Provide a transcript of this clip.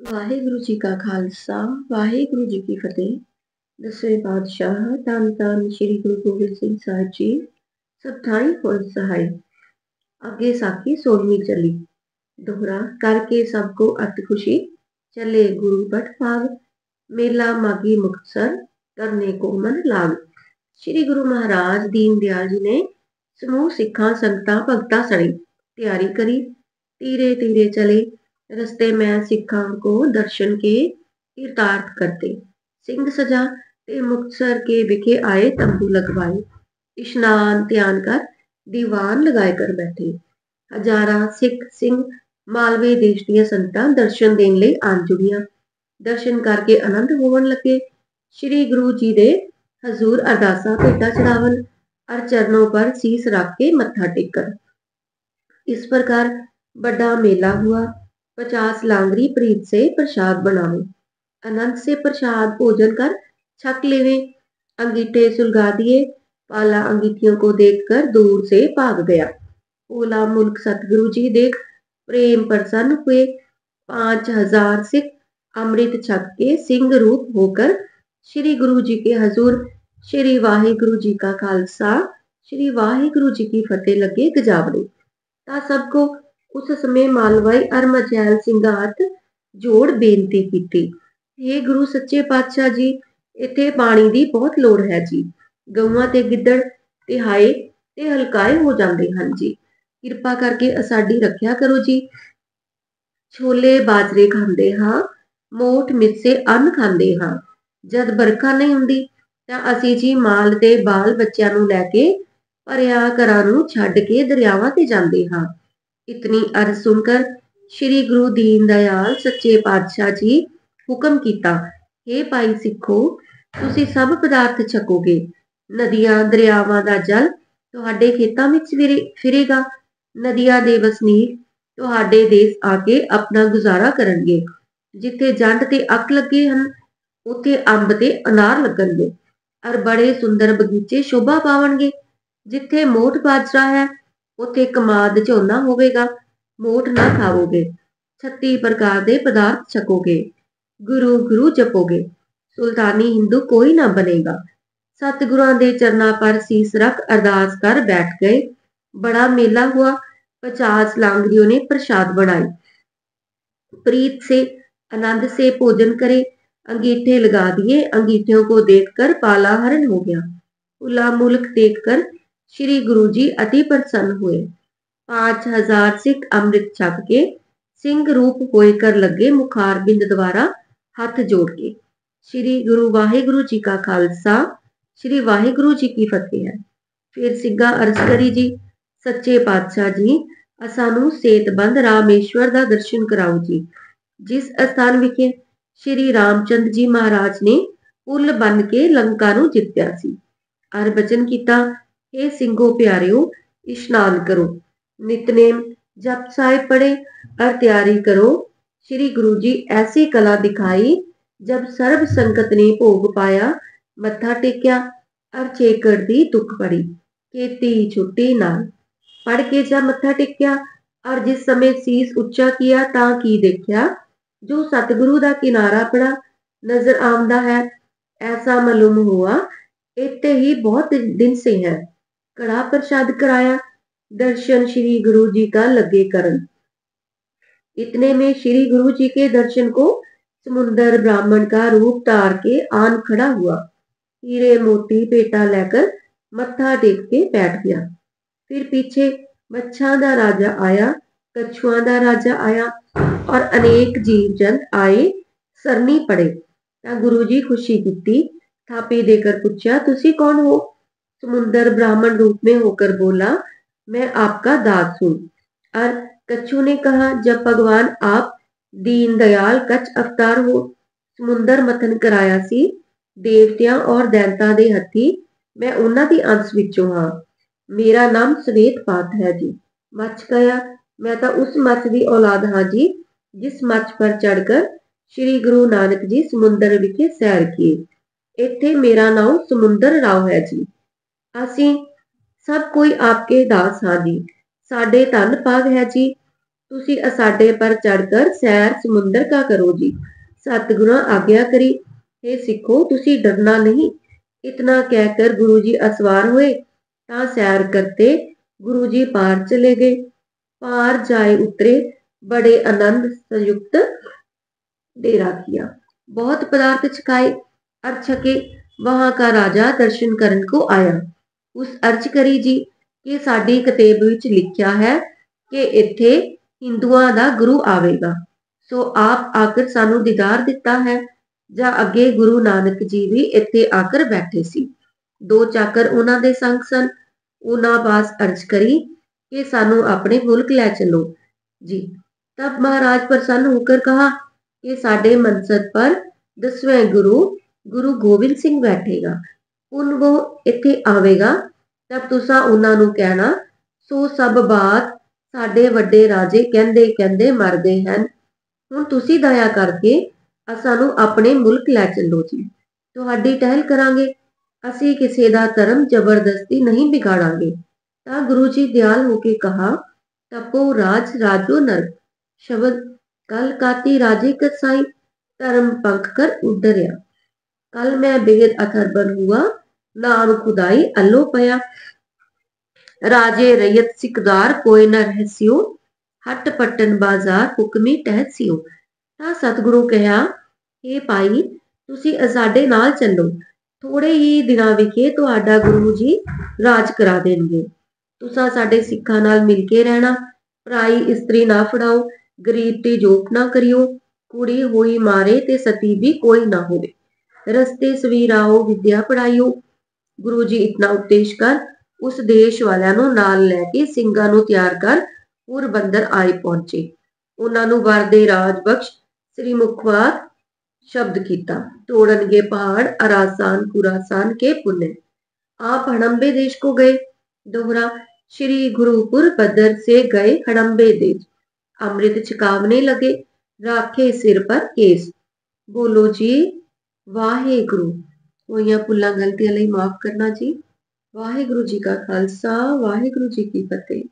ਵਾਹਿਗੁਰੂ ਜੀ ਕਾ ਖਾਲਸਾ ਵਾਹਿਗੁਰੂ ਜੀ ਕੀ ਫਤਿਹ। ਦਸਵੇਂ ਪਾਤਸ਼ਾਹ ਧੰਨ ਧੰਨ ਸ੍ਰੀ ਗੁਰੂ ਗੋਬਿੰਦ ਸਿੰਘ ਸਾਹਿਬ ਜੀ ਸਭ ਥਾਈਂ ਹੋਏ ਸਹਾਈ। ਅੱਗੇ ਸਾਖੀ 16ਵੀਂ ਚੱਲੀ। ਦੋਹਰਾ ਕਰਕੇ ਸਭ ਕੋ ਅਤ ਖੁਸ਼ੀ ਚੱਲੇ ਗੁਰੂ ਪਟ ਭਾਗ ਮੇਲਾ ਮਾਗੀ ਮੁਕਤਸਰ ਕਰਨੇ ਕੋ ਮਨ ਲਾਗ। ਸ੍ਰੀ ਗੁਰੂ ਮਹਾਰਾਜ ਦੀਨ ਦਿਆਲ जी ने समूह सिखा संगतां भगतां सड़ी तैयारी करी। धीरे धीरे चले रस्ते में सिखा को दर्शन के तीर्थार्थ करते। सिंह सजा ते मुक्तसर के विखे आए तंबू लगवाए। इशनान ध्यान कर दीवान लगाए कर बैठे। हजारा सिख सिंह मालवे देश दियां संगतां दर्शन देन लई आन जुड़ियां। दर्शन करके आनंद होवन लगे। श्री गुरु जी दे हजूर अरदासा भेटा चढ़ावन और चरणों पर शीस रख के मत्था टेकन। इस प्रकार बड़ा मेला हुआ। 50 लांगरी प्रीत से प्रसाद बनावे। आनंद से प्रसाद भोजन कर छक लेवे। अंगीठे सुलगा दिए। पाला अंगीठियों को देखकर दूर से भाग गया। ओला मुल्क सतगुरु जी देख प्रेम प्रसन्न हुए। 5000 सिख अमृत छक के सिंह रूप होकर श्री गुरु जी के हजूर श्री वाहिगुरु जी का खालसा श्री वाहिगुरु जी की फतेह लगे गजावड़े। ता सबको उस समय मालवाई अर मचैल ਸਿੰਘਾਂ ਹੱਥ ਜੋੜ ਬੇਨਤੀ ਕੀਤੀ। हे गुरु सच्चे पातशाह जी, इत्थे पानी ਦੀ ਬਹੁਤ ਲੋੜ ਹੈ ਜੀ। ਗਊਆਂ ਤੇ ਗਿੱਦੜ ਤਿਹਾਏ ਤੇ ਹਲਕਾਏ ਹੋ ਜਾਂਦੇ ਹਨ ਜੀ। ਕਿਰਪਾ ਕਰਕੇ ਸਾਡੀ ਰੱਖਿਆ ਕਰੋ ਜੀ। ਛੋਲੇ ਬਾਜਰੇ ਖਾਂਦੇ ਹਾਂ, ਮੋਠ ਮਿੱਸੇ ਅੰਨ ਖਾਂਦੇ ਹਾਂ। ਜਦ ਬਰਖਾ ਨਹੀਂ ਹੁੰਦੀ ਤਾਂ ਅਸੀਂ ਜੀ ਮਾਲ ਤੇ ਬਾਲ ਬੱਚਿਆਂ ਨੂੰ ਲੈ ਕੇ ਭਰਿਆ ਘਰਾਂ ਨੂੰ ਛੱਡ ਕੇ ਦਰਿਆਵਾਂ ਤੇ ਜਾਂਦੇ ਹਾਂ। ਇਤਨੀ ਅਰਜ਼ ਸੁਣकर श्री गुरु दीन दयाल सच्चे पातशाह जी हुक्म कीता, हे भाई सिखो, तुसी सब पदार्थ छकोगे। नदियां दरियावां दा जल तुहाडे खेतां विच फिरेगा। नदियां दे वसनीक तुहाडे देश आके अपना गुजारा करनगे। जिथे जंड ते अक लगे हन उत्थे अंब ते अनार लगणगे और बड़े सुंदर बगीचे शोभा पावणगे। जिथे मोठ बाजरा है उत्थे कमाद झोना होवेगा। मोठ ना खाओगे। 36 प्रकार दे पदार्थ छकोगे। गुरु गुरु जपोगे। सुल्तानी हिंदू कोई ना बनेगा। सतगुरां दे चरना पर शीस रख अरदास कर बैठ गए। बड़ा मेला हुआ। 50 लांगरियों ने प्रसाद बनाए। प्रीत से आनंद से भोजन करे। अंगीठे लगा दिए। अंगीठियों को देखकर पाला हरण हो गया। उला मुल्क देखकर श्री गुरु जी अति प्रसन्न हुए। 5000 सिख अमृत छक के सिंह रूप होए कर लगे मुखार बिंद द्वारा हाथ जोड़ के। श्री गुरु वाहिगुरु जी का खालसा श्री वाहिगुरु जी की फतेह है। फिर सिग्गा अर्ज करी जी, सच्चे पातशाह जी सानू सेतबंद रामेश्वर का दर्शन कराओ जी। जिस स्थान विखे श्री रामचंद्र जी महाराज ने पुल बन के लंका नू जित्या सी। अर बचन कीता, हे सिंघो प्यारिओ, इशनान करो, नितनेम जप साहिब पढ़े और तैयारी करो। श्री गुरु जी ऐसी कला दिखाई जब सर्व संगत ने भोग पाया, मत्था टेक्या और चेकड़ दी दुख पड़ी, खेती छुट्टी नाल। पढ़ के जब मत्था टेक्या और जिस समय शीस उच्चा किया ता की देखा, जो सतगुरु दा किनारा पड़ा नजर आंदा है। ऐसा मालूम हुआ इत्ते ही बहुत दिन से है। कड़ा प्रसाद कराया। दर्शन श्री गुरु जी का लगे करन। इतने में श्री गुरु जी के दर्शन को समुंदर ब्राह्मण का रूप तार के आन खड़ा हुआ। हीरे मोती पेटा लेकर मत्था टेक के बैठ गया। फिर पीछे मच्छां दा राजा आया, कछुआं दा राजा आया और अनेक जीव जंत आए सरनी पड़े। ता गुरु जी खुशी कीती, थापी देकर पूछा, तुसी कौन हो? समुंदर ब्राह्मण रूप में होकर बोला, मैं आपका दास हूं। और कच्छू ने कहा, जब भगवान आप दीन दयाल कच्छ अवतार हो, समुंदर मथन कराया सी देवतियां और दैंतां दे हथी, मैं उन्हां दी अंश विचों हां। मेरा नाम सवेत पात है जी। मच्छ कहा, मैं तो उस मच्छ की औलाद हाँ जी जिस मच्छ पर चढ़कर श्री गुरु नानक जी समुंदर विखे सैर किए। इत्थे मेरा नाम समुंदर राव है जी। असी सब कोई आपके दास हाँ जी। साडे धन भाग है जी। तुसी असाडे पर चढ़कर सैर समुंदर का करो जी। सतगुरु आज्ञा करी, हे सिखो तुसी डरना नहीं। इतना कहकर गुरु जी असवार हुए। ता सैर करते गुरु जी पार चले गए। पार जाए उतरे, बड़े आनंद संयुक्त डेरा किया। बहुत पदार्थ छकाए, अर्ज छके। वहां का राजा दर्शन करन को आया। उस अर्ज करी जी कि साडी किताब विच लिखिया है कि इत्थे हिंदुआं दा गुरु आवेगा, सो आप आकर सानू दीदार दिता है। जां अगे गुरु नानक जी भी इत्थे आकर बैठे सी। दो चाकर उन्हां दे संग सन। उन्हां पास अर्ज करी कि सानू अपने मुल्क लै चलो जी। तब महाराज प्रसन्न होकर कहा कि साडे मनसद पर 10वें गुरु गुरु गोबिंद सिंह बैठेगा। हुण वो इत्थे आवेगा, तब तुसा उन्हां नू कहना, सो सब बात साडे वड्डे राजे कहंदे कहंदे मर गए हन। हुण तुसी दया करके सानू अपने मुल्क लै चलो जी। तुहाडी टहल करांगे। असी किसी दा धर्म जबरदस्ती नहीं बिगाड़ांगे। तां गुरु जी दयाल होके कहा, तपो राज राजो नरक, शब्द कल काती राजे कसाई, धर्म पंख कर उडरिया। कल मैं बेद अथर्बन हुआ, नाम खुदाई अल्लो पया। राजे रैयत सिकदार कोई न रहस्यो, हट पट्टन बाजार हुक्मी टहसियो। ਤਾਂ ਸਤਿਗੁਰੂ ਕਿਹਾ, हे ਭਾਈ ਤੁਸੀਂ ਸਾਡੇ ਨਾਲ ਚੱਲੋ। ਥੋੜੇ ਹੀ ਦਿਨਾਂ ਵਿਖੇ ਤੁਹਾਡਾ ਗੁਰੂ ਜੀ ਰਾਜ ਕਰਾ ਦੇਣਗੇ। ਤੁਸੀਂ ਸਾਡੇ ਸਿੱਖਾਂ ਨਾਲ ਮਿਲ ਕੇ ਰਹਿਣਾ। ਪਰਾਈ ਇਸਤਰੀ ਨਾ ਫੜਾਓ, ਗਰੀਬ ਤੇ ਜੋਕ ਨਾ ਕਰਿਓ, ਕੁੜੀ ਹੋਈ ਮਾਰੇ ਤੇ ਸਤੀ ਵੀ ਕੋਈ ਨਾ ਹੋਵੇ। ਰਸਤੇ ਸਵੀਰ ਆਓ, ਵਿਦਿਆ ਪੜਾਈਓ। ਗੁਰੂ ਜੀ ਇਤਨਾ ਉਪਦੇਸ਼ ਕਰ ਉਸ ਦੇਸ਼ ਵਾਲਿਆਂ ਨੂੰ ਨਾਲ ਲੈ ਕੇ ਸਿੰਘਾਂ ਨੂੰ ਤਿਆਰ ਕਰ ਪੁਰਬੰਦਰ ਆਏ ਪਹੁੰਚੇ। ਉਹਨਾਂ ਨੂੰ ਵਰ ਦੇ ਰਾਜ ਬਖਸ਼ श्री मुखवार शब्द किया। तोड़नगे पहाड़ अरासान कुरासान के पुण्य। आप हड़म्बे देश को गए। दोहरा, श्री गुरुपुर बदर से गए हड़म्बे देश। अमृत छकावने लगे, राखे सिर पर केस। बोलो जी वाहे गुरु। होइयां भुल्लां गलतियां लई माफ करना जी। वाहे गुरु जी का खालसा, वाहे गुरु जी की फतेह।